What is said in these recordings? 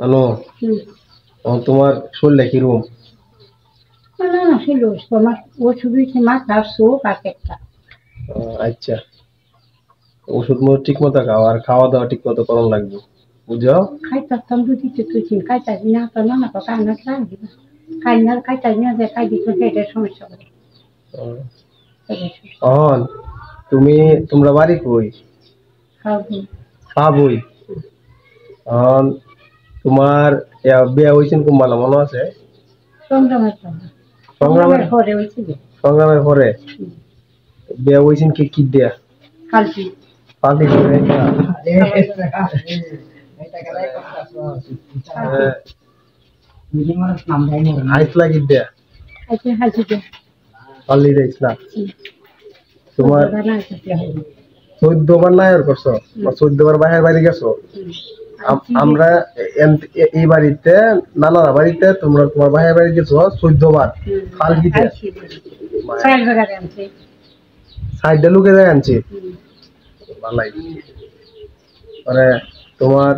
জানো তোমার শরীরটা কিরকম? না না ছিল তোমার ওষুধ হয়েছে মাথার চোখ আর একটা আচ্ছা, ওষুধ ঠিক মতো খাও আর খাওয়া দাওয়া ঠিক মতো করার লাগবে, বুঝছো? খাইতাম দুদিতে তুই খাইতাম না তো না তো কান্না লাগবে খাই না খাইতাম না যে খাই দিত পেটের সমস্যা করে অহন তুমি তোমরা বাড়ি কই? খাওয়াবো পাবই। অহন তোমার বিয়া হয়েছেন কুম্বালা মনে আছে? সংগ্রামের সংগ্রামের পরে হয়েছে যে সংগ্রামের পরে বিয়া হয়েছেন কি কি দিয়া? কালকে পাল্টি করে আইস লাগি দিয়া আজকে হাসিতে পাল্লি দিস না তোমার 14 বার নায়র করছো বা 14 বার বাইরের বাড়ি গেছো। আমরা এই বাড়িতে নানার বাড়িতে তোমরা তোমার ভাইয়ের বাড়ি গেছো 14 বার ফালকিতে সাইডে লুকে যায় আনছি ভালাই। মানে তোমার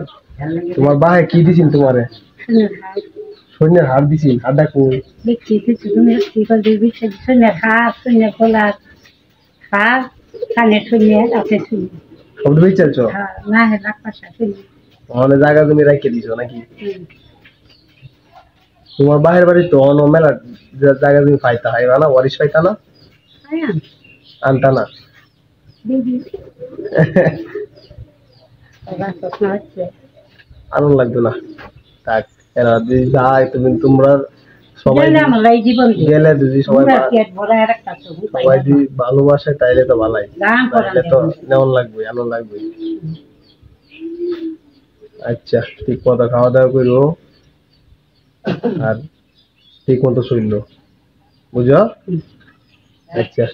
তোমার বাহে কি দিছিন তোমারে? সৈন্যের হার দিছিন, হারটা কই? দেখছি কিছু তুমি শূন্যের হাত শূন্যের খোলা হাত কানের শূন্যের আছে শূন্য সব বিচারছো? না হ্যাঁ লাখ পাশা শূন্য মানে জায়গা তুমি রাখিয়ে দিছো নাকি? তোমার বাহের বাড়ি তো অন্য মেলা জায়গা তুমি পাইতা হাইবা না, ওয়ারিশ পাইতা না, আনতা না? আনন্দ লাগতো না, থাক এরা যদি যায় তুমি তোমরা সবাই গেলে যদি সবাই সবাই যদি ভালোবাসে তাইলে তো ভালাই, তাইলে তো নেওয়ান লাগবে, আনন্দ লাগবে। আচ্ছা ঠিক মতো খাওয়া দাওয়া করো আর ঠিক মতো শুইলো, বুঝো? আচ্ছা।